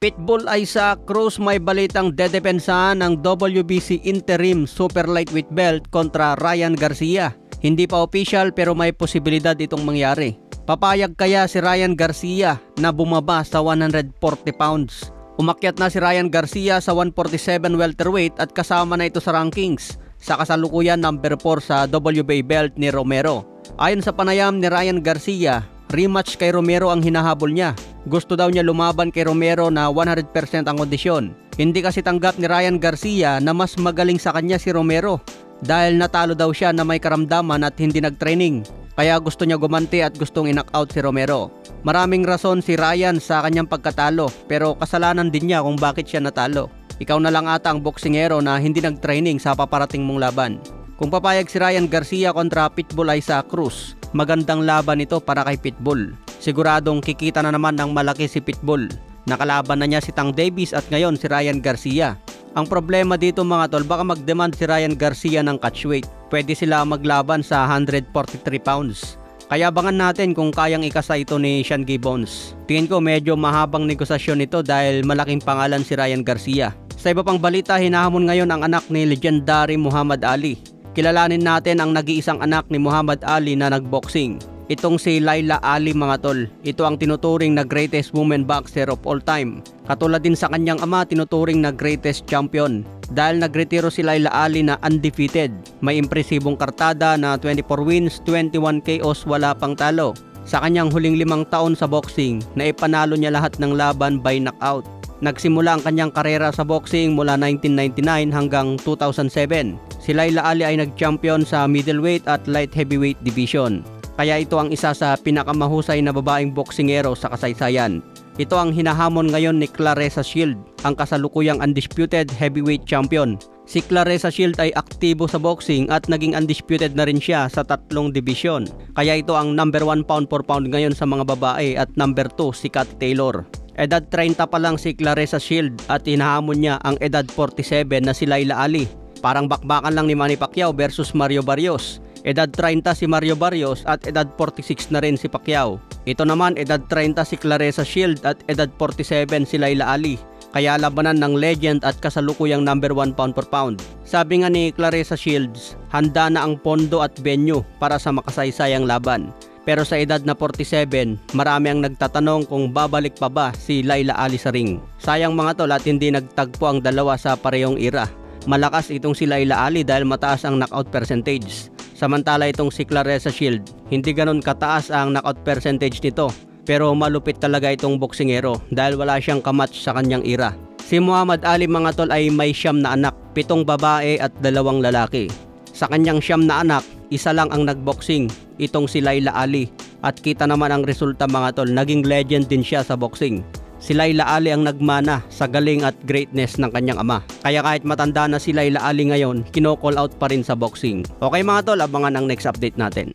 Pitbull Isaac Cruz may balitang dedepensahan ng WBC Interim Super Lightweight Belt kontra Ryan Garcia. Hindi pa official pero may posibilidad itong mangyari. Papayag kaya si Ryan Garcia na bumaba sa 140 pounds? Umakyat na si Ryan Garcia sa 147 welterweight at kasama na ito sa rankings. Sa kasalukuyan number 4 sa WBA belt ni Romero. Ayon sa panayam ni Ryan Garcia, rematch kay Romero ang hinahabol niya. Gusto daw niya lumaban kay Romero na 100% ang kondisyon. Hindi kasi tanggap ni Ryan Garcia na mas magaling sa kanya si Romero dahil natalo daw siya na may karamdaman at hindi nagtraining. Kaya gusto niya gumanti at gustong i-knockout si Romero. Maraming rason si Ryan sa kanyang pagkatalo pero kasalanan din niya kung bakit siya natalo. Ikaw na lang ata ang boksingero na hindi nag-training sa paparating mong laban. Kung papayag si Ryan Garcia kontra Pitbull Isaac Cruz, magandang laban ito para kay Pitbull. Siguradong kikita na naman ng malaki si Pitbull. Nakalaban na niya si Tank Davis at ngayon si Ryan Garcia. Ang problema dito mga tol, baka mag-demand si Ryan Garcia ng catchweight. Pwede sila maglaban sa 143 pounds. Kaya abangan natin kung kayang ikasa ito ni Sean Gibbons. Tingin ko medyo mahabang negosasyon ito dahil malaking pangalan si Ryan Garcia. Sa iba pang balita, hinahamon ngayon ang anak ni legendary Muhammad Ali. Kilalanin natin ang nag-iisang anak ni Muhammad Ali na nagboxing. Itong si Laila Ali mga tol. Ito ang tinuturing na greatest woman boxer of all time. Katulad din sa kanyang ama, tinuturing na greatest champion. Dahil nagretiro si Laila Ali na undefeated. May impresibong kartada na 24 wins, 21 KOs, wala pang talo. Sa kanyang huling 5 taon sa boxing, naipanalo niya lahat ng laban by knockout. Nagsimula ang kanyang karera sa boxing mula 1999 hanggang 2007. Si Laila Ali ay nag-champion sa middleweight at light heavyweight division. Kaya ito ang isa sa pinakamahusay na babaeng boksingero sa kasaysayan. Ito ang hinahamon ngayon ni Claressa Shield, ang kasalukuyang undisputed heavyweight champion. Si Claressa Shield ay aktibo sa boxing at naging undisputed na rin siya sa 3 dibisyon. Kaya ito ang number 1 pound for pound ngayon sa mga babae at number 2 si Cat Taylor. Edad 30 pa lang si Claressa Shield at hinahamon niya ang edad 47 na si Laila Ali. Parang bakbakan lang ni Manny Pacquiao versus Mario Barrios. Edad 30 si Mario Barrios at edad 46 na rin si Pacquiao. Ito naman edad 30 si Claressa Shield at edad 47 si Laila Ali. Kaya labanan ng legend at kasalukuyang number 1 pound per pound. Sabi nga ni Claressa Shields, handa na ang pondo at venue para sa makasaysayang laban. Pero sa edad na 47, marami ang nagtatanong kung babalik pa ba si Laila Ali sa ring. Sayang mga tol at hindi nagtagpo ang dalawa sa parehong era. Malakas itong si Laila Ali dahil mataas ang knockout percentage. Samantala itong si Claressa Shield, hindi ganon kataas ang knockout percentage nito. Pero malupit talaga itong boksingero dahil wala siyang kamatch sa kanyang era. Si Muhammad Ali mga tol ay may 9 na anak, 7 babae at 2 lalaki. Sa kanyang 9 na anak, isa lang ang nagboxing, itong si Laila Ali. At kita naman ang resulta mga tol, naging legend din siya sa boxing. Si Laila Ali ang nagmana sa galing at greatness ng kanyang ama. Kaya kahit matanda na si Laila Ali ngayon, kino-call out pa rin sa boxing. Okay mga tol, abangan ang next update natin.